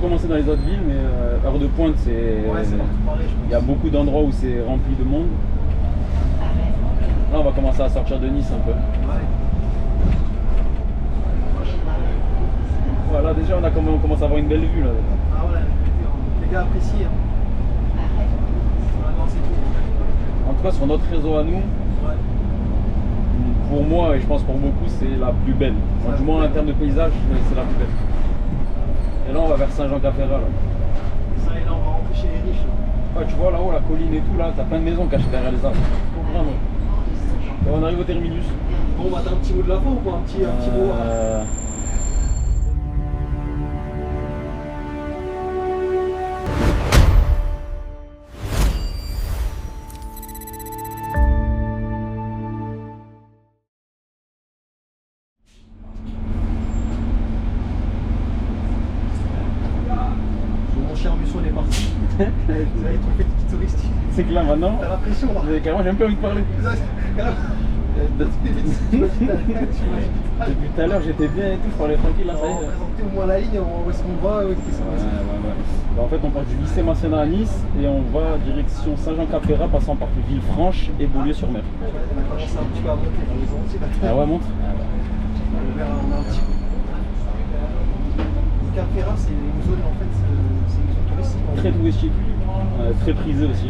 commencé dans les autres villes, mais heure de pointe, c'est. Ouais, c'est partout pareil, je pense. Il y a beaucoup d'endroits où c'est rempli de monde. Là, on va commencer à sortir de Nice un peu. Ouais. Voilà, déjà, on commence à avoir une belle vue là. Ah ouais, les gars apprécient. Hein. Vraiment, c'est tout. En tout cas, sur notre réseau à nous, Ouais. pour moi et je pense pour beaucoup, c'est la plus belle. Enfin, du moins en termes de paysage, c'est la plus belle. Et là, on va vers Saint-Jean-Cap-Ferrat. Ça, et là, on va rentrer chez les riches. Ouais, tu vois là-haut, la colline et tout, là, t'as plein de maisons cachées derrière les arbres. Vraiment. Et on arrive au terminus. Bon, bah, t'as un petit mot de la fin ou quoi? Un petit mot. Mon cher Musso, on est parti. Vous avez trop fait de petits touristes. C'est que là maintenant, T'as la pression là. carrément j'ai un peu envie de parler. Depuis tout à l'heure j'étais bien et tout, je parlais tranquille là, ça y est. Présenter au moins la ligne, où est-ce qu'on va, où est-ce qu'on va. Bah, en fait on part du lycée Masséna à Nice et on va direction Saint-Jean-Cap-Ferrat passant par Villefranche et Beaulieu-sur-Mer. On a commencé un petit peu à monter dans les entiers. Ah ouais, montre. On a un petit peu. Cap-Ferrat, c'est une zone en fait, c'est une zone touristique. Très touristique, très prisé aussi.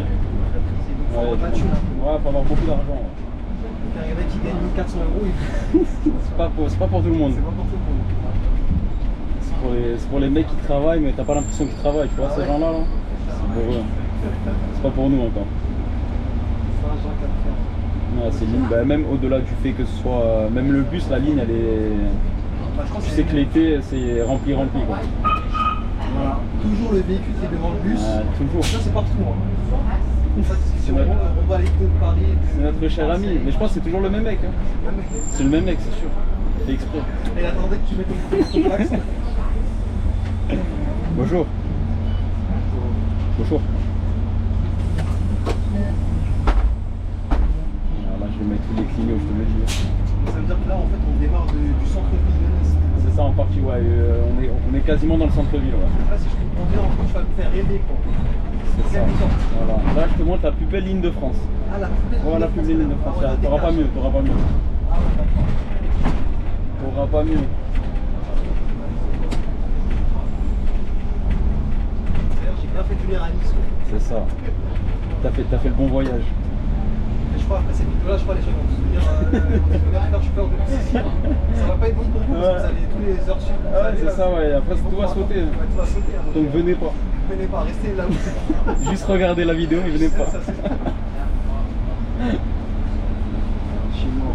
Très prisée. Donc, faut avoir de la thune, hein. Ouais, faut avoir beaucoup d'argent. Ouais. Donc il y en a qui gagnent 1400 €, C'est pas pour tout le monde. c'est pas pour tout le monde. C'est pour les mecs qui travaillent, mais t'as pas l'impression qu'ils travaillent, tu vois, ces gens-là, là. C'est pour eux. C'est pas pour nous encore. Saint-Jean-Cap-Ferrat. Ouais, c'est ligne, bah, même au-delà du fait que ce soit. Même le bus, la ligne, elle est. Bah, je crois Tu sais que l'été, c'est rempli quoi. Voilà. Toujours le véhicule qui est devant le bus. Toujours. Ça, c'est partout. Hein. Ça, C'est on va les coups de Paris. C'est notre cher ami, mais je pense que c'est toujours le même mec. Hein. C'est le même mec, c'est sûr. C'est exprès. Et attendez que tu mettes ton axe. Bonjour. Bonjour. Alors là, je vais mettre tous les clignots, je te le dis. Ça veut dire que là, en fait, on démarre du centre-ville de Nice. C'est ça en partie, ouais. On est quasiment dans le centre-ville. Ouais. Là, si je comprends bien, en fait, tu vas me faire rêver, quoi. C'est ça. Voilà. Là, je te montre la plus belle ligne de France. Ah, la plus belle ligne. Ouais, la plus belle ligne de France. Ah, ouais, T'auras pas mieux, t'auras pas mieux. Ah, ouais, d'accord. T'auras pas mieux. C'est-à-dire, j'ai bien fait venir à Nice. C'est ça. T'as fait le bon voyage. Et je crois, après cette vidéo-là, je crois les gens vont se dire faire chauffeur de bus. Ça va pas être bon pour vous, parce que vous allez tous les heures suivre. Ouais, c'est ça, ouais. Après, tout va sauter. Ouais, tout va sauter. Hein, Donc, venez pas. venez pas, restez là où c'est. Juste regardez la vidéo et venez pas. Ça, c'est ça. Chez moi.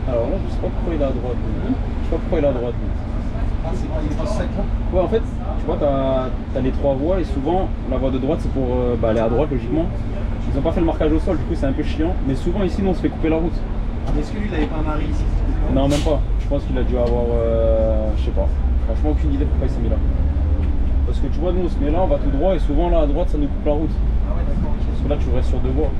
Alors là, je sais pas pourquoi il est à droite. Je sais pas pourquoi il est à droite. Ah, c'est pas, il est pas sec là. Ouais, en fait, tu vois, t'as les trois voies et souvent, la voie de droite, c'est pour aller à droite, logiquement. Ils ont pas fait le marquage au sol, du coup, c'est un peu chiant. Mais souvent, ici, nous, on se fait couper la route. Mais est-ce que lui, il avait pas un arrêt ici? Non, même pas. Je pense qu'il a dû avoir, je sais pas. Franchement, aucune idée pourquoi il s'est mis là. Parce que tu vois, nous, on se met là, on va tout droit et souvent, là, à droite, ça nous coupe la route. Ah ouais, d'accord, ok. Parce que là, tu restes sur deux voies.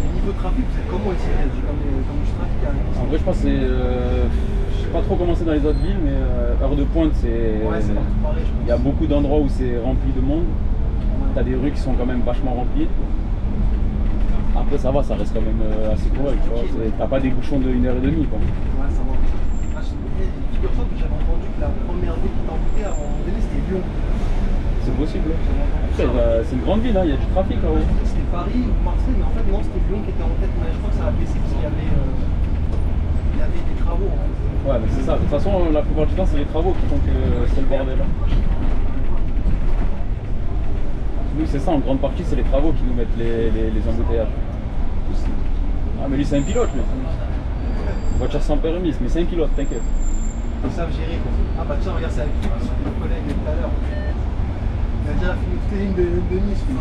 Et niveau trafic, vous êtes comment ici? Comme du trafic à Nice? En vrai, je pense que c'est. Je sais pas trop comment c'est dans les autres villes, mais heure de pointe, c'est. Ouais, c'est partout pareil, je pense. Il y a beaucoup d'endroits où c'est rempli de monde. T'as des rues qui sont quand même vachement remplies. Après, ça va, ça reste quand même assez correct, tu vois. T'as pas des bouchons de 1h30, quoi. Ouais, ça va. Ah, figure-toi que j'avais entendu que la première ville qui t'a embouté à un moment donné, c'était Lyon. C'est possible. Après, c'est une grande ville, hein, il y a du trafic là-haut. C'était Paris ou Marseille, mais en fait, non, c'était Lyon qui était en tête. Mais je crois que ça a baissé parce qu'il y avait des travaux. En fait. Ouais, mais c'est ça. De toute façon, la plupart du temps, c'est les travaux qui font que c'est le bordel. Nous, c'est ça, en grande partie, c'est les travaux qui nous mettent les embouteillages. Ah, mais lui, c'est un pilote, lui. Voiture sans permis, mais c'est un pilote, t'inquiète. Ils savent gérer, quoi. Ah, bah tiens, regarde, c'est avec lui, mon collègue de tout à l'heure. Il a déjà fini toutes les lignes de Nice, lui.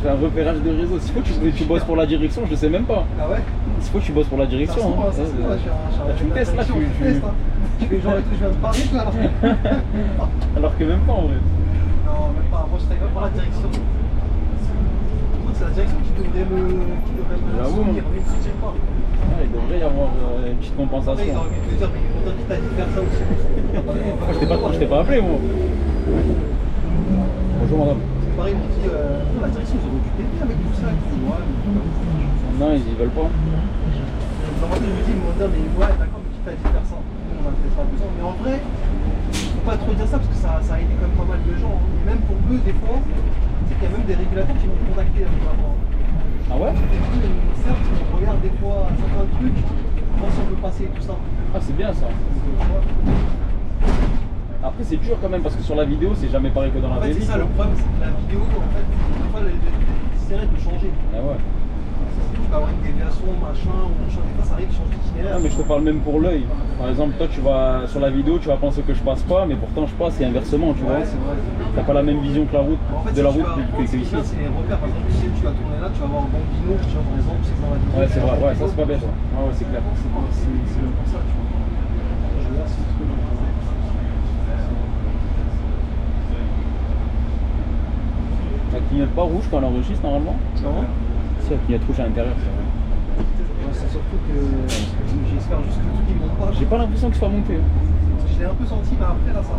J'ai un repérage de réseau. S'il faut que tu bosses pour la direction, je sais même pas. Ah ouais? S'il faut que tu bosses pour la direction. Hein. Tu me testes là, tu fais genre, je viens de parler, toi, alors. Alors que même pas en vrai. Non, même pas. Moi, je t'avais pas pour la direction. Moi, c'est la direction qui devrait me J'avoue. soutenir, mais ils ne soutiennent pas. Ouais, il devrait y avoir une petite Après, ils compensation. ont envie de te dire, mais on t'a dit, t'as dit de faire ça aussi. Je t'ai pas appelé moi. Bonjour madame. C'est pareil, ils m'ont dit, la direction, ils auraient dû t'aider avec tout ça. Non, ils veulent pas. Dans ma tête, je me dis, ils m'ont dit, mais ouais, d'accord, mais qui t'a dit de faire ça? Nous, on a peut-être pas besoin. Mais en vrai, faut pas trop dire ça parce que ça a aidé quand même pas mal de gens. Et même pour eux, des fois, tu sais qu'il y a même des régulateurs qui vont te contacter vraiment. Ah ouais? Certes, on regarde des fois certains trucs, voir si on peut passer et tout ça. Ah c'est bien ça. Après c'est dur quand même parce que sur la vidéo c'est jamais pareil que dans la En fait, vraie vie. c'est ça le problème, c'est que la vidéo, en fait, des fois, l'itinéraire peut changer. Ah ouais. Tu peux avoir une déviation, machin, ou des fois ça arrive, tu changes d'itinéraire. Ah, mais je te parle même pour l'œil. Par exemple, toi tu vas sur la vidéo, tu vas penser que je passe pas, mais pourtant je passe et inversement, tu vois. Ouais, c'est vrai. T'as pas la même vision que la route, En fait, de la si tu route vas apprendre, que c'est ici. bien, c'est les repères. Par exemple, si tu vas tourner là, tu vas avoir un bon binôme, tu vois, par exemple, c'est dans la vidéo. Ouais, c'est vrai, ouais, ça c'est pas bête. Ouais, ouais, c'est clair. C'est même pour ça, tu vois. Je regarde si tu peux le faire. Ça clignote pas rouge quand elle enregistre normalement? Non. Si, elle clignote rouge à l'intérieur, c'est vrai. Ouais, c'est surtout que j'espère juste que le truc il monte pas. J'ai pas l'impression que ce soit monté. Je l'ai un peu senti, mais après là ça va.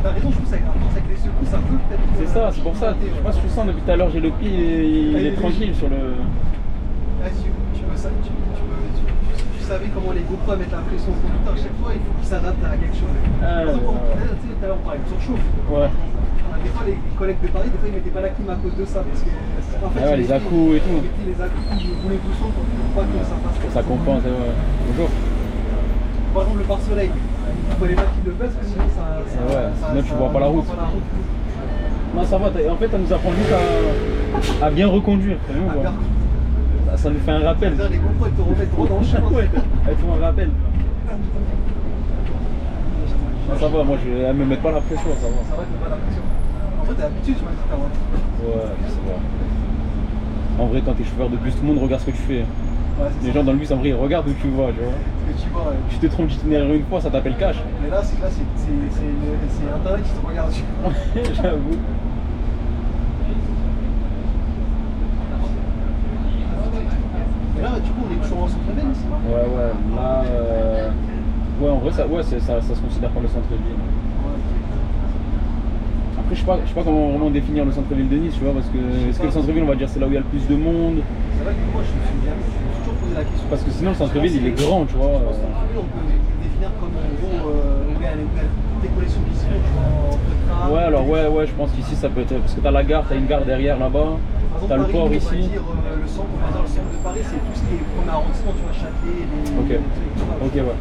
T'as raison, je trouve que avec les secousses, ça peut peut-être. C'est ça, c'est pour ça. Je sais pas si tu sens depuis tout à l'heure, j'ai le pied, il est tranquille sur le. Là, tu savais comment les GoPro mettent la pression au conducteur à chaque fois, il faut qu'il s'adapte à quelque chose. Ah, Par exemple, ouais. tu sais, tout à l'heure on parlait de surchauffe. Ouais. Des fois, les collègues de Paris, des fois ils mettaient pas la clim à cause de ça. Parce que, en fait, Ah ouais, les à-coups et tout. Ils mettaient les à-coups, ils roulaient doucement pour pas que ça passe. Ça compense, ouais. Bonjour. Par exemple, le pare-soleil, il fallait pas qu'il le baisse parce que sinon ça. Ouais, sinon tu vois pas la route. Non, ça va, en fait, ça nous apprend juste à bien reconduire. T'as vu, ou pas? Ça nous fait un rappel. C'est-à-dire, les GoPro, ils te remettent trop dans le chemin. Ouais, elles font un rappel. Non, ça va, moi, elles me mettent pas la pression, ça va. Ça va, t'as pas la pression. En fait, t'es habitué, tu m'as dit, t'as Ouais, c'est vrai. En vrai, quand t'es chauffeur de bus, tout le monde regarde ce que tu fais. Ouais, c'est Les ça. gens dans le bus, en vrai, ils regardent où tu vas, tu vois. Ce que tu vois, Tu te trompes d'itinéraire une fois, ça t'appelle cash. mais là, c'est Internet qui te regarde. J'avoue. Et là, du coup, on est toujours en centre-ville ici. Ouais, ouais. Là, ouais, en vrai, ça se considère comme le centre-ville. Après, je sais pas comment vraiment définir le centre-ville de Nice, tu vois, parce que est-ce que le centre-ville, on va dire, c'est là où il y a le plus de monde? C'est vrai que moi, je me suis toujours posé la question. Parce que sinon, le centre-ville, il est grand, tu vois. Le centre-ville, on peut le définir comme en gros, où il y a des collections qui se font, tu vois, entre trains. Ouais, alors ouais, je pense qu'ici, ça peut être. Parce que t'as la gare, t'as une gare derrière là-bas, t'as le port Paris, ici. on va dire, le centre de Paris, c'est tout ce qui est premier arrondissement, tu vois, Châtelet, Ok. Ok, ouais.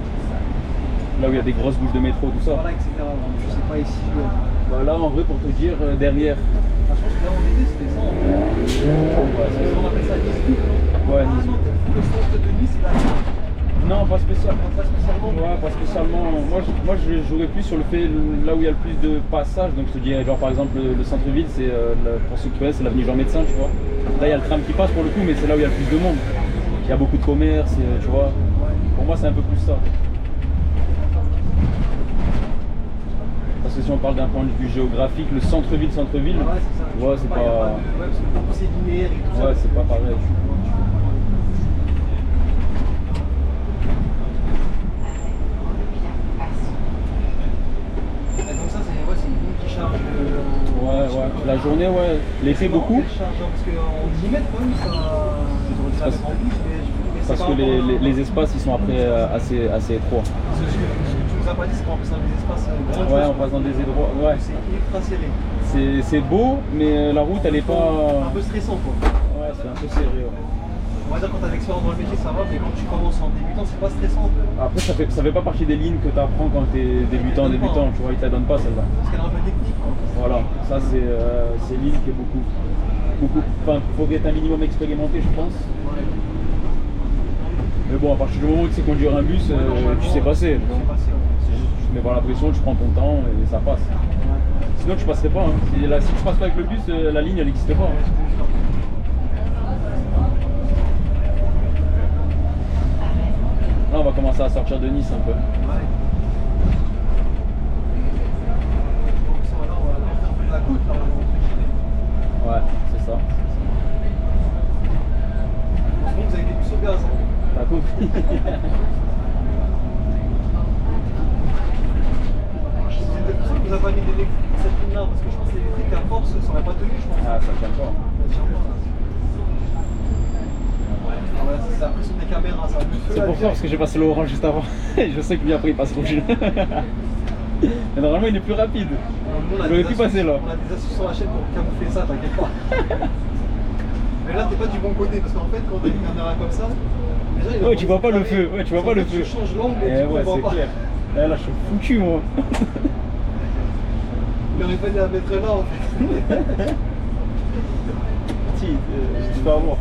Là où il y a des grosses bouches de métro, tout ça. Voilà, etc. Je sais pas ici. Bah là, en vrai, pour te dire, derrière. Ah, je pense que là où on était, c'était ça. On appelle ça Nice. Ouais, Nice. Le centre de Nice, c'est là. Non, pas spécialement. Pas spécialement. Ouais, pas spécialement. Moi je jouerais plus sur le fait là où il y a le plus de passages. Donc je te dirais, genre par exemple, le centre-ville, c'est pour ceux qui connaissent, c'est l'avenue Jean Médecin, tu vois. Là, il y a le tram qui passe pour le coup, mais c'est là où il y a le plus de monde. Il y a beaucoup de commerce, tu vois. Pour moi, c'est un peu plus ça. Parce que si on parle d'un point de vue géographique, le centre-ville, Ouais, c'est ça. ouais, c'est pas. Ouais, parce que pour c'est linéaire et tout ça. Ouais, c'est pas pareil. Et donc ça, c'est une ligne qui charge. Ouais. La journée, ouais. L'été, beaucoup. Elle charge, parce qu'en 10 mètres, quand même, ça. J'aurais dû la mettre en plus, mais c'est Parce par que rapport à- les espaces, ils sont après assez étroits. Ce que tu nous as pas dit, c'est qu'on passe dans des espaces grands. Ouais, on passe dans des endroits. Ouais. C'est ultra serré. C'est beau, mais la route, elle est Un pas. peu stressant, quoi. Ouais, c'est un peu serré. Ouais. On va dire quand t'as l'expérience dans le métier, ça va, mais quand tu commences en débutant, c'est pas stressant. Après, ça fait pas partie des lignes que tu apprends quand tu es débutant, tu vois, ils t'adonnent pas celle-là. Parce qu'elle est un peu technique, quoi. Voilà, ça c'est ligne qui est beaucoup. Enfin, faut être un minimum expérimenté, je pense. Mais bon, à partir du moment où tu sais conduire un bus, tu sais passer. C'est passé, ouais. C'est juste, tu te mets pas la pression, tu prends ton temps et ça passe. Sinon, tu passerais pas. Hein. Si tu passes pas avec le bus, la ligne, elle n'existe pas. Là, on va commencer à sortir de Nice un peu. Ouais. Donc ça, là, on va faire de la côte, là. Ouais, nous a pas mis d'électrique pour cette ligne-là, parce que je pense que l'électrique à force, ça aurait pas tenu, je pense. Ah, ça tient pas. Ça tient pas, là. Ah ouais, c'est la pression des caméras, ça. C'est pour ça, parce que j'ai passé le orange juste avant. Je sais que lui après il passe rouge. Mais normalement il est plus rapide. J'aurais pu passer là. On a des astuces sur la chaîne pour camoufler ça, t'inquiète pas. Mais là t'es pas du bon côté, parce qu'en fait quand t'as une caméra comme ça, déjà ouais, tu vois pas le feu. Ouais, tu vois pas le feu. Tu changes l'angle et tu ouais, vois c'est pas. clair. Là je suis foutu moi. Il aurait fallu la mettre là en fait. Si, tu peux avoir.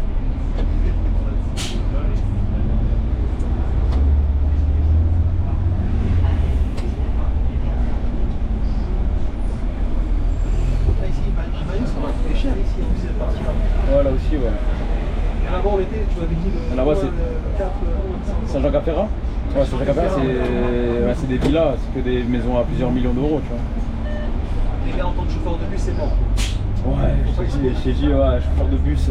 Cher ici, en plus, cette partie-là. Ouais, là aussi, ouais. Et là-bas, on était, tu m'avais dit le. Là-bas, c'est. le Cap, Saint-Jean-Cap-Ferrat. Ouais, Saint-Jean-Cap-Ferrat, c'est des villas, c'est que des maisons à plusieurs millions d'euros, tu vois. Les gars, en tant que chauffeur de bus, c'est mort. Ouais, je t'ai dit, ouais, chauffeur de bus,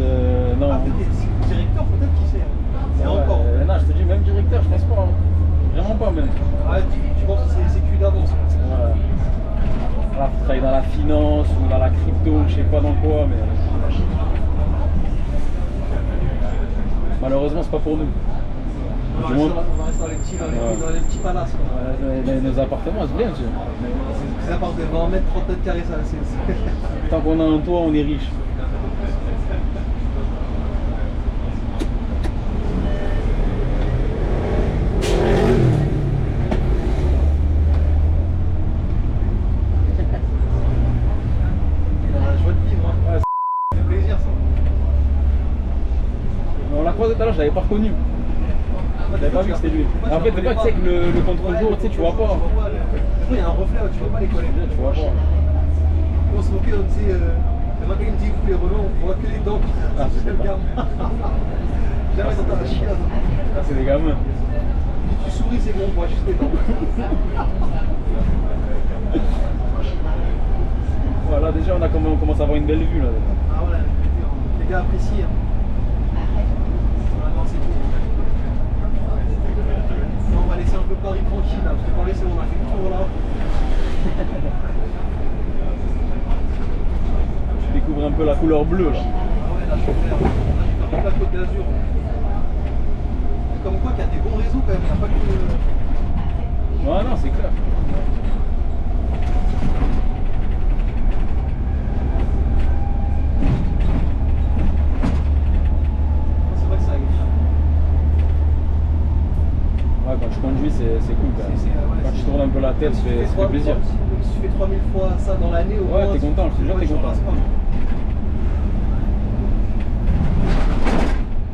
non. Ah, peut-être directeur, peut-être qui sait. Et encore. Non, je te dis, même directeur, je pense pas. Hein. Vraiment pas, même. Ah, tu penses que c'est cul d'avance. Ouais. Voilà, faut travailler dans la finance ou dans la crypto, je sais pas dans quoi, mais. Malheureusement, c'est pas pour nous. On va rester dans les petits palaces. Nos appartements, c'est bien, tu sais. C'est à part de 20 mètres, 30 mètres carrés, ça, c'est. Tant qu'on a un toit, on est riche. Tout à l'heure, je l'avais pas reconnu. Je l'avais pas vu que c'était lui. En fait, c'est pas que tu sais que le contre-jour, tu sais, tu vois pas. Il y a un reflet, tu vois pas les collègues. Tu vois pas. On se moquait, on disait, le matin il me dit, vous les Renault, on voit que les dents. Ah, c'est le gamin. Jamais t'entends la chienne. Ah, c'est des gamins. Tu souris, c'est bon, on voit juste les dents. Voilà, déjà, on commence à avoir une belle vue là. Ah ouais, les gars apprécient. On va laisser un peu Paris tranquille là, parce que Paris c'est bon, on a fait le tour là. Tu découvres un peu la couleur bleue là. Ah ouais, là je suis clair. Là j'ai fait toute la Côte d'Azur. Comme quoi qu'il y a des bons réseaux quand même, il n'y a pas que. Ouais, non, c'est clair. C'est vrai que ça agréable. Ouais, quand tu conduis, c'est cool quand même. Quand tu tournes un peu la tête, ça fait plaisir. Si tu fais 3000 fois ça dans l'année, au ouais, moins. t'es content, je te jure, t'es content.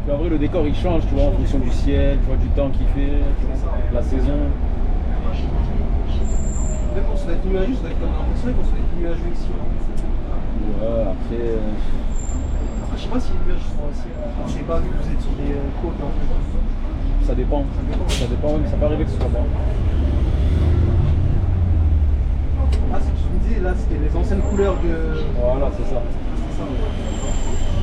Puis en vrai, le décor il change, tu vois, en fonction du ciel, tu vois, du temps qu'il fait, la saison. Même quand on se fait être imagé, ça doit être l'impression qu'on se fait être imagé ici. Ouais, après. Je sais pas si les nuages sont assez. Je sais pas, vu que vous êtes sur des côtes en fait. Ça dépend. Ça dépend, mais ça peut arriver que ce soit bon. Ah, c'est ce que tu me disais, là, c'était les anciennes couleurs de. Voilà, c'est ça.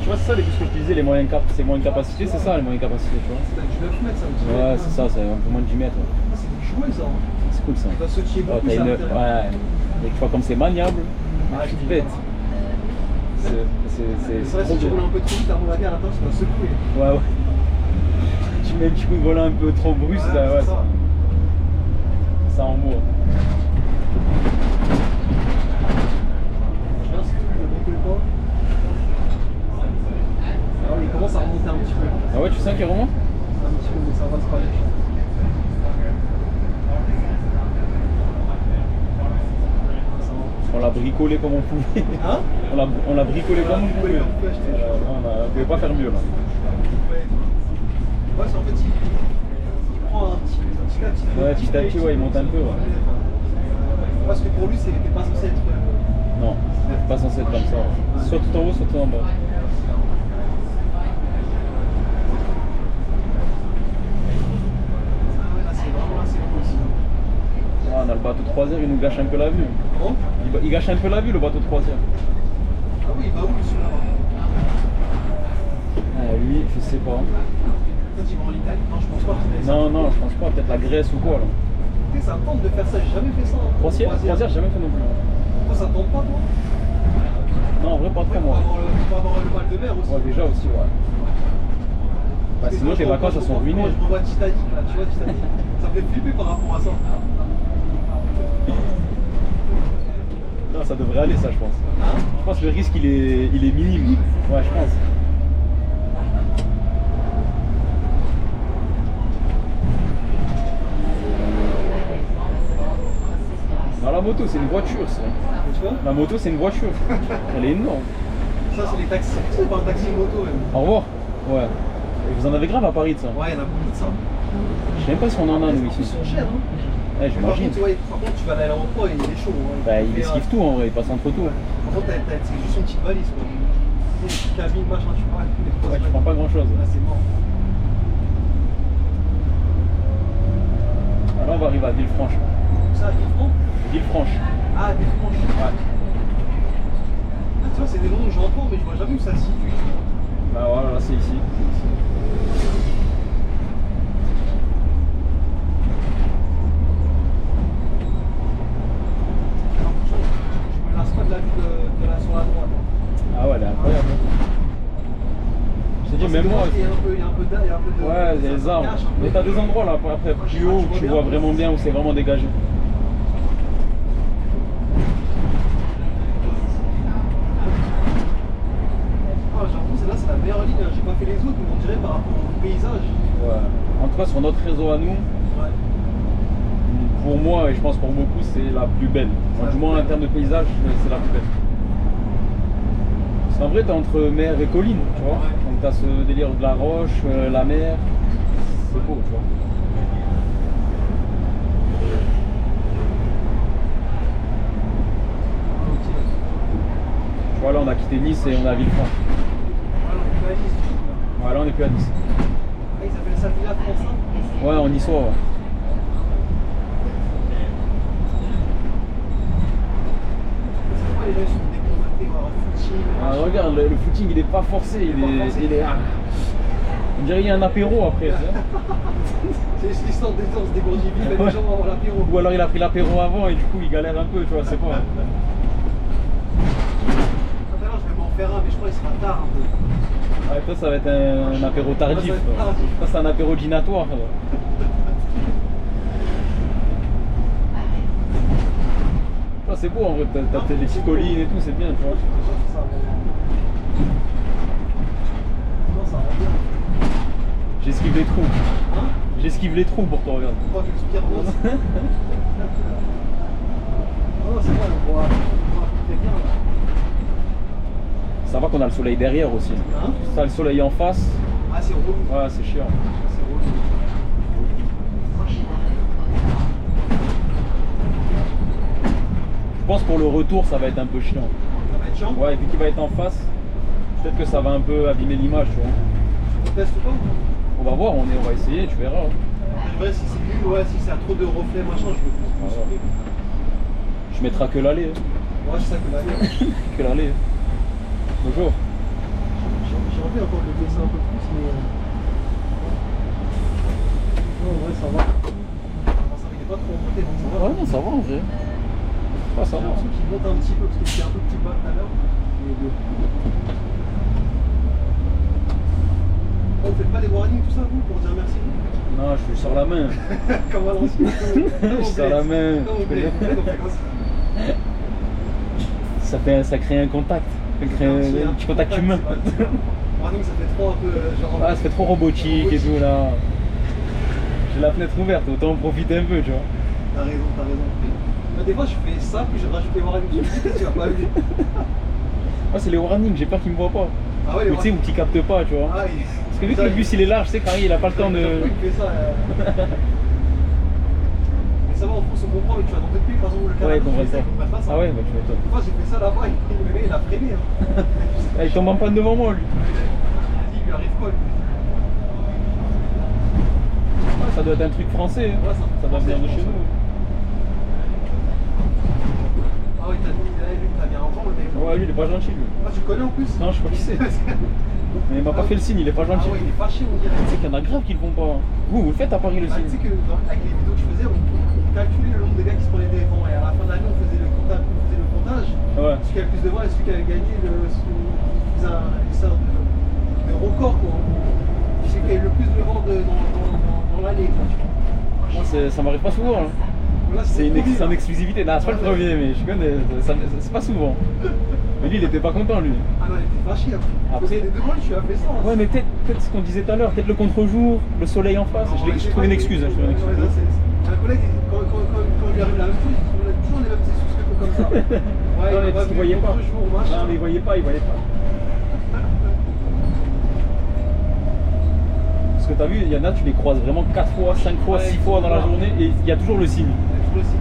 Tu vois, c'est ça les bus que je te disais, les moyennes capacités, c'est ça les moyennes capacités, tu vois. C'est du 9 mètres, ça me dit. Ouais, c'est ça, c'est un peu moins de 10 mètres. Ouais. Ah, c'est du jouet, ça. C'est cool ça. Tu vas sautiller beaucoup, Ouais, ça. ouais. Et tu vois, comme c'est maniable, tu te pètes. C'est vrai, si tu roules un peu trop vite, à mon avis, à l'intérieur, tu vas secouer. Ouais, ouais. Tu mets un petit coup de volant un peu trop brusque, ça, ouais, ça en mourre. Je pense que le bon le pas. Alors, il commence à remonter un petit peu. Ah ouais, tu sens qu'il remonte? Un petit peu, mais ça va se passer. On l'a bricolé comme on pouvait. Hein? On l'a bricolé comme on pouvait. On ne pouvait pas faire mieux là. Ouais, c'est en fait, il prend un petit à petit. Ouais, petit à petit, ouais, il monte un peu. Ouais. Parce que pour lui, c'était pas censé être. Non, c'est pas censé être comme ça. Ouais. Soit tout en haut, soit tout en bas. Ah, on a le bateau de croisière, il nous gâche un peu la vue. Bon. Il gâche un peu la vue, le bateau de croisière. Ah oui, il va où celui-là? Lui, je sais pas. Peut-être qu'il va en Italie. Non, je pense pas. Non, je pense pas. Peut-être la Grèce ou quoi là. sais, ça me tente de faire ça, j'ai jamais fait ça. Hein. Croisière, j'ai jamais fait non plus. Toi, ça te tente pas, toi? Non, en vrai, pas trop, moi. Faut avoir le mal de mer aussi. Ouais, déjà aussi, ouais. Bah, sinon, tes vacances, elles sont ruinées. Moi, je revois Titanic, là, tu vois, Titanic. Ça me fait flipper par rapport à ça. Non, ça devrait aller, ça, je pense. Hein? Je pense que le risque, il est minime. Ouais, je pense. Non, la moto, c'est une voiture, ça. Tu vois? La moto, c'est une voiture. Elle est énorme. Ça, c'est les taxis. C'est pas un taxi moto, même. Au revoir. Ouais. Et vous en avez grave à Paris de ça. Ouais, il y en a beaucoup de ça. Je sais même pas si on en a, nous, Ils ici. sont chers, hein. Ouais, Par j'imagine. contre, tu vois, par contre, tu vas à l'aéroport et il est chaud. Hein. Bah, il esquive tout, en vrai. Il passe entre tout. Par contre, c'est juste une petite valise, quoi. Une petite cabine, machin, tu vois. Ouais, tu prends pas grand chose. Là, c'est mort. Là, on va arriver à Villefranche. Ça, Villefranche? Villefranche. Ah, Villefranche. Ouais. Ah, tu vois, c'est des noms que j'entends, mais je vois jamais où ça se situe. Bah voilà, là, c'est ici. Je me lasse pas de la vue de la sur la droite. Ah ouais, elle est incroyable. Je te dis, même moi. Il y a un peu d'air, il y a un peu de. Ouais, il y a des arbres. Mais t'as des endroits là, après plus haut, où tu vois vraiment bien, où c'est vraiment dégagé. Ah, j'avoue, celle-là, c'est la meilleure ligne. J'ai pas fait les autres, mais on dirait par rapport au paysage. Ouais. En tout cas, sur notre réseau à nous, Ouais. pour moi et je pense pour beaucoup, c'est la plus belle. Enfin, du moins en termes de paysage, c'est la plus belle. Parce qu'en vrai, t'es entre mer et colline, tu vois. Ouais. Donc t'as ce délire de la roche, la mer. C'est beau, tu vois. Ok. Tu vois, là, on a quitté Nice et on est à Villefranche. Voilà, on peut aller ici. Ouais, là, on est plus à Nice. Ah, ils appellent ça Villa France, hein. Ouais, en niçois, ouais. C'est quoi les gens ils sont décontractés, voir un footing. Ah, regarde, le footing, il est pas forcé. Il est. On dirait qu'il y a un apéro après. Tu sais. C'est juste l'histoire des danses des Bourgiville, mais les gens vont avoir l'apéro. Ou alors il a pris l'apéro avant et du coup il galère un peu, tu vois, c'est pas. Tout à l'heure, je vais m'en faire un, mais je crois qu'il sera tard un peu. Ouais, toi ça va être un apéro tardif. Ça va être tardif. Ça c'est un apéro dînatoire. Toi, c'est beau en vrai, t'as tes petites collines et tout, c'est bien, tu vois. Non, ça rend bien. J'esquive les trous. Hein? J'esquive les trous pour toi, regarde. Pourquoi tu te rose? Non, c'est vrai, on voit très bien là. Ça va qu'on a le soleil derrière aussi. Hein? Ça le soleil en face, Ah, c'est relou. ouais c'est chiant. C'est relou. Je pense pour le retour ça va être un peu chiant. Ça va être chiant. Ouais, et vu qu'il va être en face, peut-être que ça va un peu abîmer l'image, tu vois. Tu testes ou pas? On va voir, on va essayer, tu verras. En vrai, si c'est nul, ouais, si c'est trop de reflets, machin, je me Ah ouais. souffrir. Je mettrai que l'aller. Ouais, c'est ça que la vie. Que l'aller. Bonjour. J'ai envie encore de baisser un peu plus, mais. Non, en vrai, ça va. Il est pas trop remonté, donc ça va. Ouais, non, ça va en vrai. Ah, ça J'ai va. l'impression qu'il monte un petit peu parce que c'était un peu plus bas tout à l'heure. Mais bon. Oh, vous faites pas des warnings, tout ça, vous, pour dire merci? Non, je suis sur la main. Comme à l'ancienne. Je suis sur la main. Non, on fait comme ça. Ça crée un contact. Ça crée un petit contact humain. Warning, ça fait trop un peu genre. Ah, ça fait trop robotique et tout là. J'ai la fenêtre ouverte, autant en profiter un peu, tu vois. T'as raison, t'as raison. Mais des fois, je fais ça, puis je rajoute les warnings. Je me dis que tu vas pas vu. Moi, c'est les warnings, j'ai peur qu'ils me voient pas. Ah ouais, les Ou tu sais, ou qu'ils captent pas, tu vois. Ah, Parce que vu que le bus il est large, tu sais, quand il a pas le temps de. Il fait ça. Mais ça va, en France, on comprend, mais tu vas dans d'autres pays, par exemple, le Canada, Ouais, ils comprennent ils comprennent pas ça. Ah ouais, bah tu m'étonnes. Moi, j'ai fait ça là-bas, le mec, il a freiné. Hein. Ah, il tombe en panne devant moi, lui. Il lui arrive quoi, lui? Ah, ça doit être un truc français. Hein. Ouais, Ça doit venir de chez nous. Ah oui, t'as bien un vent, le mec. Ouais, lui, il est pas gentil, lui. Ah, tu le connais en plus? Non, je sais pas qui c'est. Mais il m'a pas fait le signe, il est pas Ah gentil. ouais, il est fâché, on dirait. Tu sais qu'il y en a grave qui le font pas. Vous le faites à Paris le Bah, signe. tu sais que avec les vidéos que je faisais, calculé le nombre de gars qui se prenaient des vents. Et à la fin de l'année, on faisait le comptage. Ouais. Celui qui a le plus de vents et celui qui avait gagné une sorte de record, quoi. Celui qui a eu le plus de vents dans l'année, quoi. Moi, ça m'arrive pas souvent. Hein. Là, C'est le premier, en là. exclusivité. Non, c'est pas le premier, mais je connais. C'est pas souvent. Mais lui, il était pas content, lui. Ah non, il était fâché après. C'était devant lui, je suis appelé ça. Ouais, mais peut-être ce qu'on disait tout à l'heure, peut-être le contre-jour, le soleil en face. Je trouvais une excuse. Hein, je trouvais une excuse. Un collègue, quand lui arrive la même chose, il trouve toujours les mêmes excuses que comme ça. Ouais, Non, mais parce qu'il voyait pas. Jour, machin. Non, mais il voyait pas. Parce que t'as vu, il y en a, tu les croises vraiment 4 fois, 5 fois, 6 fois dans la journée et il y a toujours le signe.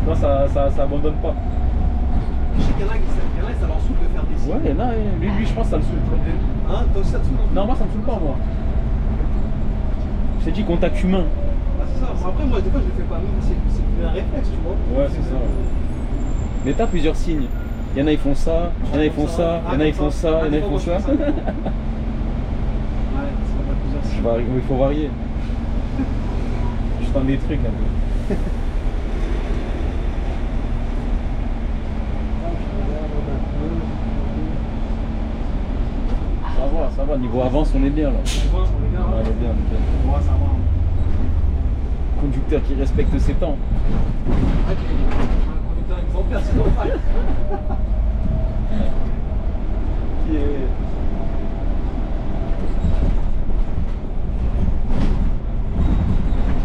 Moi, ça abandonne pas. Je sais qu'il y en a qui ça leur saoule de faire des signes. Ouais, il y en a, lui, je pense que ça le saoule. Hein, toi aussi ça te saoule? Non, moi, ça me saoule pas, moi. Je t'ai dit contact humain. Ah, c'est ça. Après, moi, des fois, je le fais pas. C'est un réflexe, tu vois. Ouais, c'est ça. Mais t'as plusieurs signes. Il y en a, ils font ça, il y en a, ils font ça, il y en a, ils font ça, il y en a, ils font ça. Ouais, c'est pas plusieurs signes. Il faut varier. Je tente des trucs un peu. Ça va, niveau avance, on est bien là. On est bien, Ouais, on est bien. Ouais, ça va. Conducteur qui respecte ses temps. Un conducteur exemplaire, c'est normal. Qui est...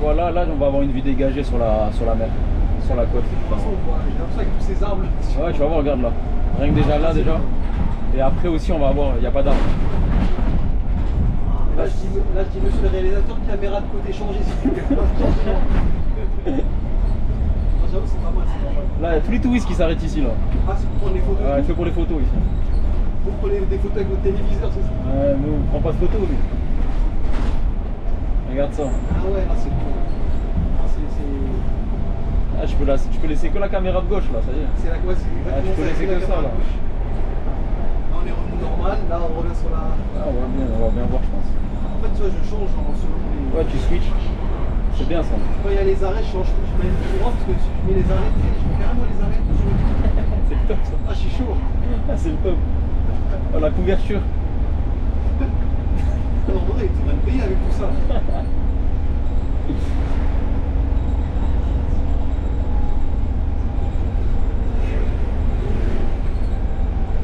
Voilà, là on va avoir une vue dégagée sur la mer, sur la côte. De toute façon, on voit, j'ai l'impression avec tous ces arbres. Ouais, tu vas voir, regarde là. Rien que déjà là, déjà. Et après aussi, on va avoir, il n'y a pas d'arbre. Là, je dis, monsieur le réalisateur, caméra de côté changée si tu veux. J'avoue, c'est pas mal, c'est pas mal. Là, il y a tous les touristes qui s'arrêtent ici là. Ah, c'est pour prendre les photos. Ouais, il fait pour les photos ici. Vous prenez des photos avec votre téléviseur, c'est ça? Ouais, nous, on prend pas de photos, lui. Regarde ça. Ah ouais, là, c'est bon. Ah, Ah, je peux laisser que la caméra de gauche là, ça y est. c'est la quoi, c'est exactement Ah, tu peux ça, laisser c'est la que ça, caméra là. gauche. Là, on est revenu normal, là, on revient sur la. Ah, on va bien voir, je pense. En fait, tu vois, je change selon les. Ouais, tu switches. C'est bien ça. Quand il y a les arrêts, je change tout. Je mets le droit parce que si je mets les arrêts, tu sais, je mets carrément les arrêts. C'est le top ça. Ah, je suis chaud. Ah, c'est le top. Oh, la couverture. Non, en vrai, tu vas me payer avec tout ça.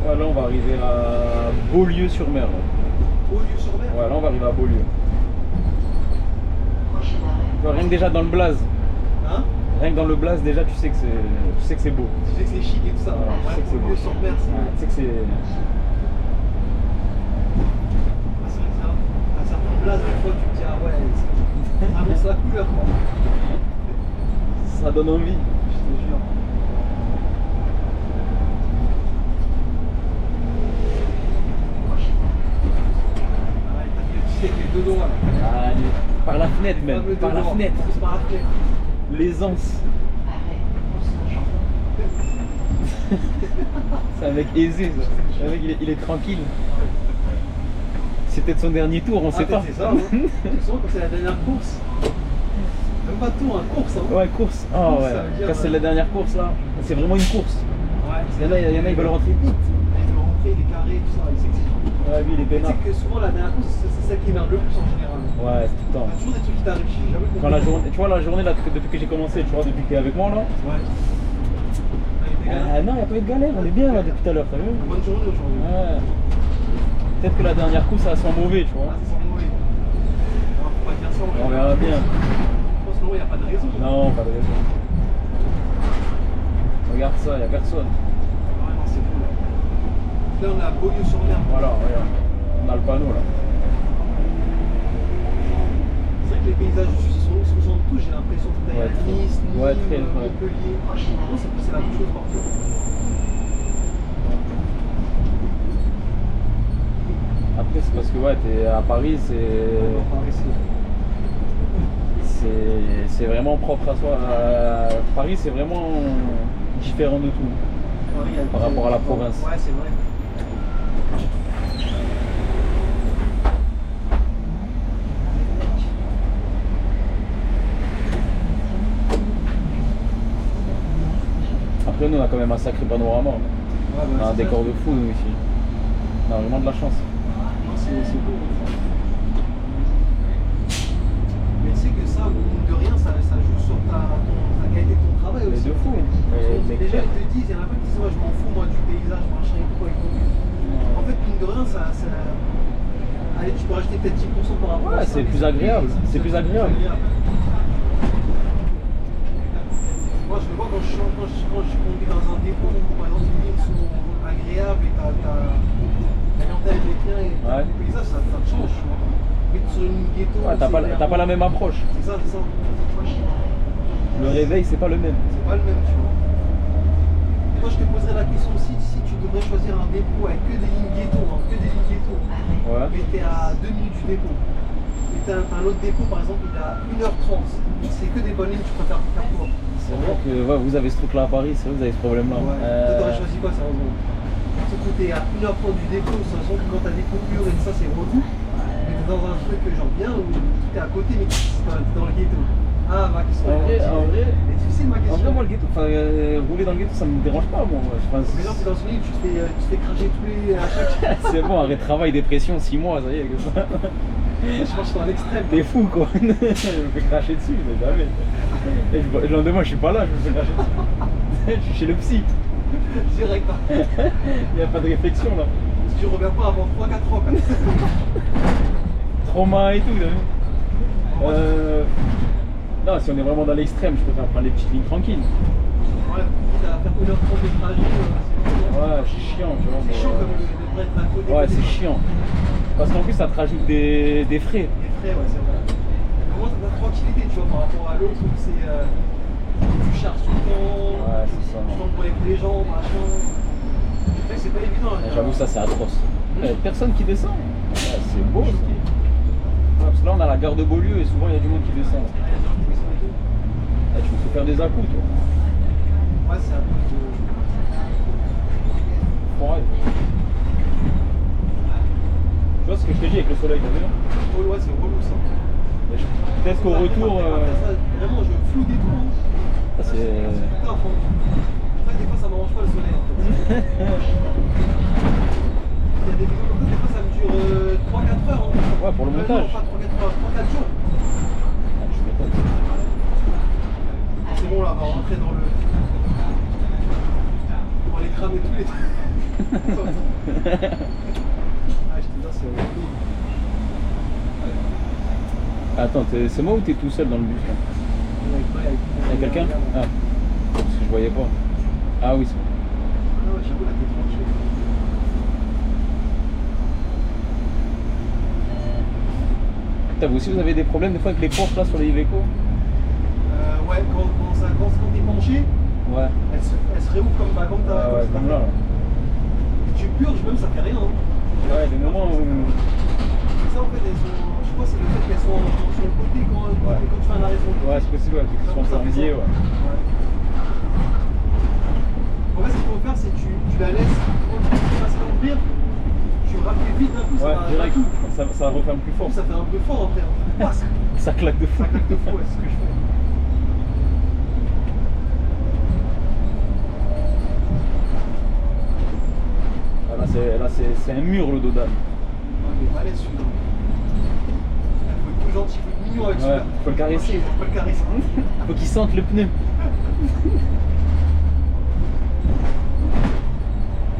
Ouais, là, on va arriver à Beaulieu-sur-Mer. là. Beaulieu-sur-Mer. Ouais, là, on va arriver à Beaulieu. Tu vois, rien que déjà dans le blaze. Hein? Rien que dans le blaze, déjà, tu sais que c'est beau. Tu sais que c'est chic et tout ça. Ouais, je sais que c'est beau. Beaulieu-sur-Mer, c'est. Ouais, tu sais que c'est... Ah, c'est vrai que ça. À certaines places, des fois, tu te dis, ah ouais, ça annonce la couleur, quoi. Ça donne envie. Je te jure. Ah, il t'a fait tu sais, avec les deux doigts, là. Allez, par la fenêtre même, Fameux par deux la doigts. fenêtre. C'est par la fenêtre. L'aisance. C'est un mec aisé, ça. C'est un mec, il est tranquille. C'est peut-être son dernier tour, on sait pas. C'est ça, hein. Souvent, quand c'est la dernière course. Même pas tour, hein, course, hein. Ouais, course. Ah Course, ouais. ça veut dire, Quand c'est la dernière course là, c'est vraiment une course. Ouais, Il y en a, ils veulent rentrer vite. Il veut rentrer, il est carré, tout ça. Il sait que c'est tout. Ouais, lui il est Tu peinard. sais que souvent, la dernière course, c'est celle qui énerve le plus en général. Ouais, c'est tout le Il y temps. a toujours des trucs qui t'arrivent. J'ai jamais compris. Quand la journée, tu vois la journée là, depuis que j'ai commencé, tu vois, depuis que t'es avec moi là. Ouais. Ah, Non, il n'y a pas eu de galère, on est bien là depuis tout à l'heure, t'as vu? bonne journée aujourd'hui. Ouais. Peut-être que la dernière course ça sent mauvais, tu vois. Ah, c'est sans mauvais. Non, faut pas dire ça. On verra bien. Je pense que non, il n'y a pas de raison. Non, pas de raison. Regarde ça, il n'y a personne. Ouais, non, c'est cool. Là, on est à Beaulieu-sur-Mer. Voilà, regarde. On a le panneau là. C'est vrai que les paysages du Sud se ressemblent tous, j'ai l'impression. Que Ouais, à très. Nice, Nîmes, Ouais, très, ouais. Montpellier. Non, c'est la même chose partout. Après c'est parce que ouais, t'es à Paris, c'est vraiment propre à soi. Paris c'est vraiment différent de tout. Paris, il y a Par rapport à la province. Ouais, c'est vrai. Après, nous, on a quand même un sacré panorama. Ouais, On a un c'est décor ça. de fou, nous, ici. On a vraiment de la chance. Non, c'est beau. Mais tu sais que ça, mine de rien, ça joue sur ta qualité de ton travail Mais aussi. de fou. Déjà, ils te disent, il y en a pas qui disent, ouais, je m'en fous, moi, du paysage, machin et tout, et tout. En fait, mine de rien, allez, tu peux rajouter peut-être 10% par rapport à Ouais, ça. c'est plus agréable. C'est plus agréable. Moi, je le vois quand je conduis dans un dépôt où, par exemple, les lignes sont agréables et t'as la clientèle des clients et Ouais. le paysage, ça te change, tu vois. Mais sur une ghetto, Ouais, t'as pas la même approche. C'est ça, c'est ça. Le réveil, c'est pas le même. C'est pas le même, tu vois. Et toi, je te poserais la question aussi, si tu devrais choisir un dépôt avec que des lignes ghetto, hein, que des lignes ghetto, Ouais. mais t'es à 2 minutes du dépôt. Et t'as un autre dépôt, par exemple, il est à 1h30. C'est que des bonnes lignes, tu préfères faire quoi? C'est vrai que ouais, vous avez ce truc-là à Paris, c'est vrai, vous avez ce problème-là. Ouais. Toi, t'aurais choisi quoi, sérieusement? Surtout que t'es à 1h30 du dépôt, sachant que quand t'as des coupures et tout ça, c'est relou. Mais t'es dans un truc genre bien où t'es à côté, mais t'es dans le ghetto. Ah, ma question. En vrai, Mais tu sais, ma en question. vrai, moi, le ghetto, rouler dans le ghetto, ça me dérange pas, moi. Je pense. Mais genre, t'es dans une île, tu te fais cracher tous les. À chaque. C'est bon, arrêt de travail, dépression, 6 mois, ça y est, que ça. Je pense que je suis à l'extrême. T'es fou, quoi. Je me fais cracher dessus, mais jamais. Et le lendemain, je suis pas là, je me fais cracher dessus. Je suis chez le psy. Direct. Il n'y a pas de réflexion, là. Si tu reviens pas avant 3-4 ans, quoi. Trauma et tout, là. Non, si on est vraiment dans l'extrême, je préfère prendre les petites lignes tranquilles. Ouais, t'as à faire 1h30 de trajet, c'est bon. Ouais, c'est chiant, tu vois. C'est chaud comme de être à côté. Ouais, c'est chiant. Parce qu'en plus, ça te rajoute des frais. Les frais, ouais, c'est vrai. Comment t'as ta tranquillité, tu vois, par rapport à l'autre où c'est. Tu charges tout le temps, Ouais, c'est ça. tu t'embrouilles avec les gens, machin. C'est vrai que c'est pas évident. Hein, J'avoue, ça, c'est atroce. Personne qui descend. Ouais, c'est beau, ça. Ouais, parce que là, on a la gare de Beaulieu et souvent, il y a du monde qui descend. Tu peux faire des à-coups, toi. Ouais, c'est un peu de. Ouais. Tu vois ce que je te dis avec le soleil, t'as vu là? Oh, ouais, c'est relou ça. Peut-être qu'au retour. Après ça, vraiment, je floue des trous. Ça, c'est. C'est taf, hein. Après, des fois, ça m'arrange pas le soleil en fait. Il y a des vidéos comme ça, des fois, ça me dure 3-4 heures. Hein. Ouais, pour le montage. Non, pas 3-4 heures, 3-4 jours. Je m'étonne. C'est bon, là, on va rentrer dans le. On va les cramer tous les trucs. Ah, je te dis, c'est horrible. Attends, c'est moi ou t'es tout seul dans le bus là? Il y a quelqu'un? Ah, parce que je voyais pas. Ah oui, c'est bon. Ah ouais, j'avoue, là, t'es tranquille. Putain, vous aussi vous avez des problèmes des fois avec les portes là sur les Iveco? Ouais, quand t'es penché, Ouais. elle se réouvre comme t'as. Ouais, comme là. Tu purges, même ça fait rien. Hein. Ouais, les moments où. Ça, en fait, je crois que c'est le fait qu'elles sont sur le côté quand tu fais un arrêt sur le côté. Ouais, c'est possible, ouais, qu'ils sont Ça fait liés, ça. ouais. En fait, ce qu'il faut faire, c'est que tu la laisses, quand tu passes l'empire, tu rappuies vite d'un coup, Ouais, ça va direct, d'un coup. ça referme plus fort. Ça fait un peu fort après. Hein. Ça claque de fou. Ça claque de fou, ouais, c'est ce que je fais. Ah, là, c'est un mur le Dodan. Ouais, mais balèze celui-là. Il faut être tout gentil, il faut être mignon avec Ouais, celui-là. faut le caresser. Faut le caresser. Faut qu'il sente le pneu. Et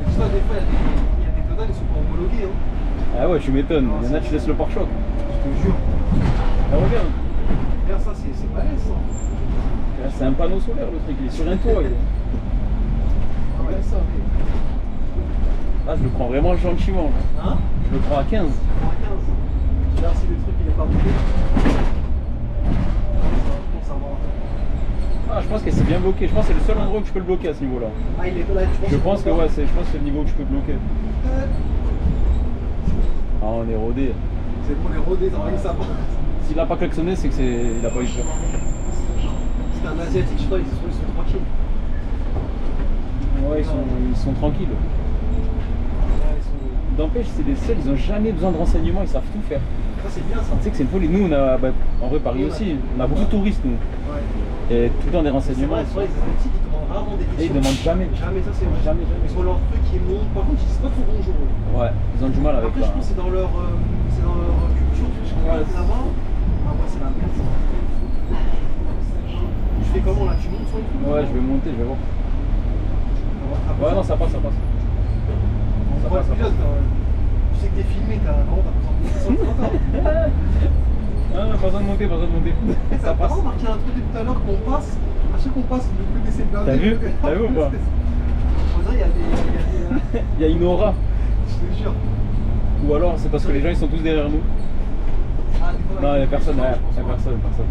tu vois, des fois, il y a des Dodan, ils sont pas homologués. Hein. Ah ouais, tu m'étonnes. Il y en a, tu laisses le pare-choc. Je te jure. Ah, regarde. Regarde ça, c'est balèze ça. Là, c'est un panneau solaire le truc, il est sur un toit. Regarde ça. Là, je le prends vraiment gentiment. Là. Hein? Je le prends à 15. À 15. Tu regardes si le truc il est pas bloqué. Pour savoir. Ah, je pense que c'est bien bloqué. Je pense que c'est le seul endroit où tu peux le bloquer à ce niveau-là. Ah, il est là, tu penses Je pense que ouais, je pense que c'est le niveau où tu peux bloquer. Ah, on est rodé. C'est bon, les rodés, ça va, ça va. S'il a pas klaxonné, c'est que il a pas eu peur. C'est un asiatique, je crois, ils sont tranquilles. Ouais, ils sont tranquilles. Ouais, ils sont. D'empêche, c'est des seuls, ils ont jamais besoin de renseignements, ils savent tout faire. Ça, c'est bien ça. Tu sais que c'est une folie. Nous, on a, en vrai, Paris aussi, on a beaucoup de touristes, nous. Ouais. Et tout le temps des C'est renseignements. vrai, les asiatiques, ils commencent rarement des Et questions. ils demandent jamais. Jamais, ça c'est vrai. Jamais, jamais. Ils ont leur truc qui monte. Par contre, ils disent pas trop bonjour. Eux. Ouais, ils ont du mal avec Après, je pense que c'est dans leur culture. Je crois Ouais, que là-bas. Ah, ouais, c'est la merde. Ça. Tu fais comment là? Tu montes sur le truc? Ouais, je vais monter, je vais voir. Ouais, non, ça passe, ça passe. Ça Ouais, passe, ça pilote, passe. tu sais que t'es filmé, t'as besoin de monter sur le truc encore. Ah, pas besoin de monter, pas besoin de monter. Ça T'as passe. pas remarqué un truc depuis tout à l'heure qu'on passe, à chaque qu'on passe, le plus d'essais de blindés. T'as vu? T'as vu ou pas? On dirait il y a des. Il y a une aura. Je te jure. Ou alors c'est parce que les gens ils sont tous derrière nous. Ah, des fois, Non, il n'y a personne, je ouais, pense il y a pas. personne, personne.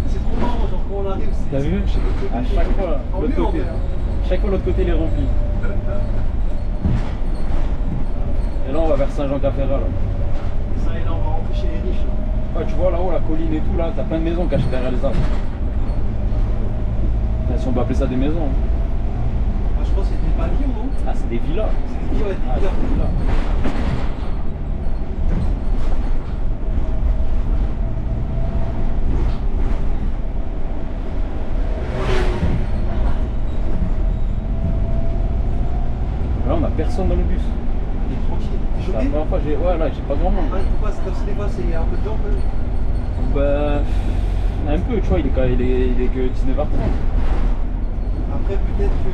C'est trop marrant, genre quand on arrive, c'est. T'as vu? chez l'autre côté, À chaque fois, en l'autre mieux, en côté. vrai, hein. Chaque fois l'autre côté il est rempli. Et là on va vers Saint-Jean-Cap-Ferrat là. Ça, et là, on va rentrer chez les riches. Là. Ouais, tu vois là-haut la colline et tout là, t'as plein de maisons cachées derrière les arbres. Enfin, si on peut appeler ça des maisons. Hein. Moi, je pense que c'est des pavillons, non? Ah c'est des villas. C'est des villas, Ah des c'est des villas. villas. Là on a personne dans le bus. T'es tranquille. T'es C'est la choqué? première fois ouais là j'ai pas grand monde. Ah, pourquoi c'est comme si des fois c'est un peu de temps, quand même. Bah un peu tu vois il est que 19h30. Après, peut-être que.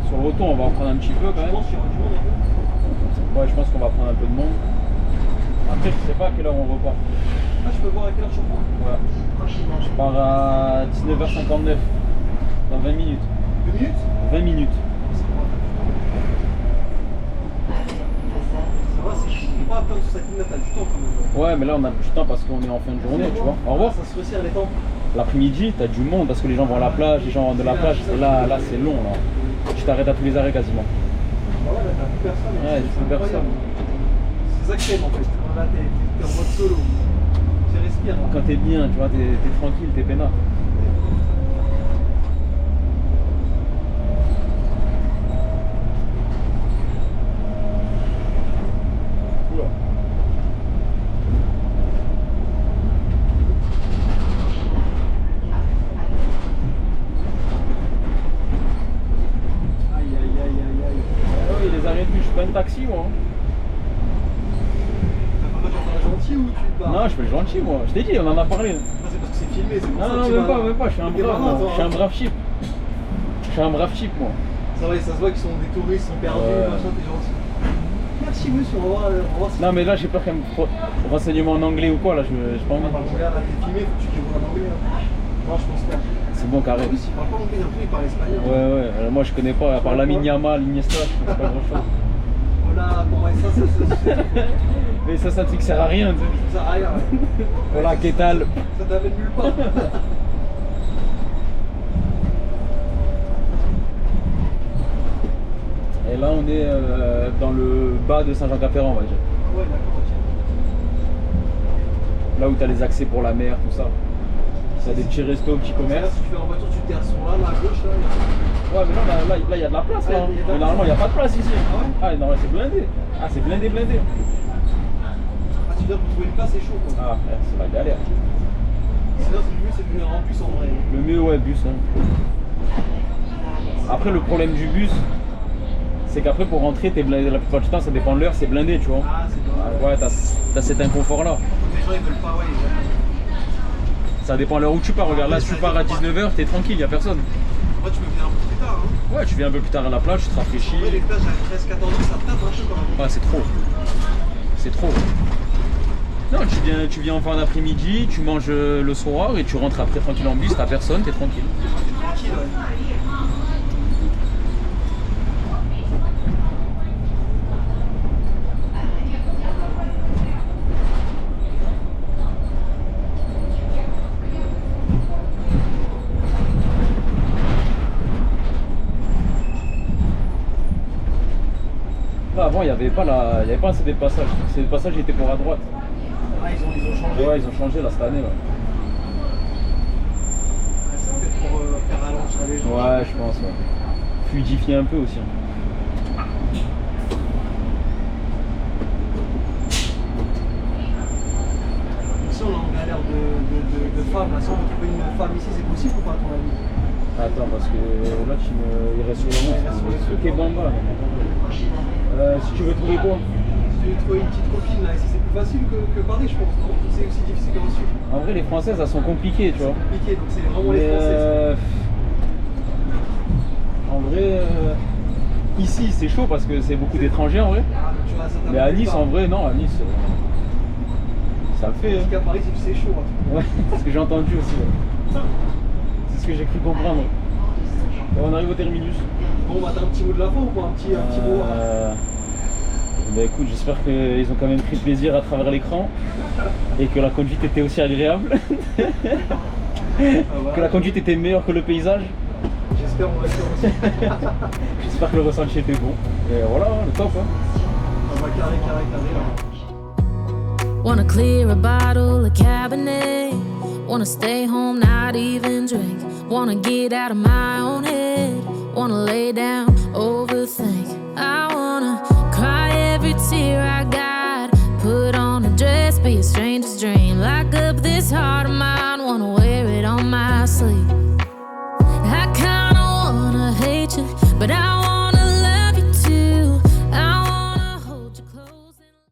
Sur le retour on va en prendre un petit peu quand Je même. pense qu'il y aura du monde un peu. Ouais je pense qu'on va prendre un peu de monde. Après je sais pas à quelle heure on repart. Ah, je peux voir à quelle heure je reprends. Ouais. Tranquillement. Je pars à 19h59. Dans 20 minutes. 2 minutes? 20 minutes. Ça va, c'est pas comme sur 5 minutes, t'as du temps quand même. Ouais mais là on a du temps parce qu'on est en fin de journée tu vois. Au revoir. Ça se resserre les temps. L'après-midi t'as du monde parce que les gens vont à la plage, les gens de la plage. Et là c'est long là. Tu t'arrêtes à tous les arrêts quasiment. Bah ouais, là t'as plus personne. Ouais, c'est plus personne. incroyable. C'est ça que j'aime en fait. Là t'es en mode solo. Tu respires. Hein. Quand t'es bien, tu vois, t'es tranquille, t'es peinard. Oula. Aïe aïe aïe aïe aïe. Ah oui, les arrêts de bus, je fais pas un taxi moi. T'as pas besoin de faire gentil ou tu te barres? Non, je fais le gentil moi. Je t'ai dit, on en a parlé. Ah, c'est parce que c'est filmé, c'est pour ça Non, que non, tu même vas- pas, même pas, je suis un T'es brave, malin, moi. toi, Je suis un hein. brave chip. Je suis un brave chip moi. Ça va, ça se voit qu'ils sont des touristes, ils sont perdus, Ouais. machin, t'es gentil. Merci monsieur, on va voir si. Non mais là j'ai peur qu'elle me renseignement en anglais ou quoi là, j'ai pas envie. Ah, regarde, là t'es filmé, faut que tu dises en anglais. Hein. Non, je pense pas. C'est bon En carré. plus, il parle pas anglais, en plus, il parle espagnol. Ouais, moi je connais pas, à part Lamine Yamal, Iniesta, je connais pas grand chose. Voilà, comment ça Mais ça truc sert à rien, tu sais. ça sert à rien. Ouais. Voilà, qu'est-ce que Ça t'amène nulle part. Et là on est dans le bas de Saint-Jean-Cap-Ferrat on va dire. Ouais, d'accord, ok. Là où tu as les accès pour la mer, tout ça. Il y a des petits restos, petits Là, commerces. si tu fais en voiture, tu terres sur là, à gauche, là. Ouais mais là il y a de la place là. Ouais, il y a de la Mais normalement il n'y a pas de place ici. Ah ouais? Ah non c'est blindé. Ah c'est blindé. Ah, tu veux dire, pour trouver une place, c'est chaud, quoi. Ah frère, c'est la galère. Sinon, c'est mieux, c'est de venir en bus en vrai. Le mieux ouais bus. Hein. Après le problème du bus, c'est qu'après pour rentrer t'es blindé. La plupart du temps ça dépend de l'heure, c'est blindé tu vois. Ah, c'est dommage. Ouais t'as cet inconfort là. Les gens, ils veulent pas, ouais, ils veulent. Ça dépend de l'heure où tu pars. Regarde là si tu pars à 19h, t'es tranquille, y a personne. Après, tu peux venir un peu plus tard, hein. Ouais tu viens un peu plus tard à la plage, tu te rafraîchis. En vrai, les plages à 13-14 ans, ça tape un peu quand même. Ouais c'est trop. C'est trop. Non tu viens en fin d'après-midi, tu manges le soir et tu rentres après tranquille en bus, t'as personne, t'es tranquille. T'es tranquille, ouais. Là avant il n'y avait pas assez de passage. Ces passages étaient pour à droite. Ah, ils ont changé. Ouais ils ont changé là cette année là. Ouais, c'est peut-être pour faire ralentir les gens. Ouais je pense ouais. Fluidifier un peu aussi. Si on est en galère de femmes, là, si on veut trouver une femme ici, c'est possible ou pas à ton avis? Attends, parce que là, il reste sur le nom. Ok, Bamba. Si tu veux trouver quoi? Si tu veux trouver une petite copine là, c'est plus facile que Paris, je pense, non? C'est aussi difficile que Sud. En vrai, les Françaises, elles sont compliquées, tu vois. C'est compliqué, donc c'est vraiment les Mais, Françaises. en vrai, ici, c'est chaud parce que c'est beaucoup d'étrangers en vrai. Ah, tu vois, ça Mais à Nice, en vrai, non, à Nice, ça le fait. En tout cas, Paris, c'est chaud. Hein. Ouais, c'est ce que j'ai entendu aussi. Ouais. C'est ce que j'ai cru comprendre. Et on arrive au terminus. Bon, bah t'as un petit mot de la fin ou pas? Un petit mot. Bah écoute, j'espère qu'ils ont quand même pris plaisir à travers l'écran et que la conduite était aussi agréable. Que la conduite était meilleure que le paysage. J'espère, on va faire aussi. J'espère que le ressenti était bon. Et voilà, le top. Hein. On va carré là. Wanna clear a bottle of Cabernet. Wanna stay home, not even drink. Wanna get out of my own head. Wanna lay down, overthink. I wanna cry every tear I got. Put on a dress, be a stranger's dream. Lock up this heart of mine, wanna wear it on my sleeve.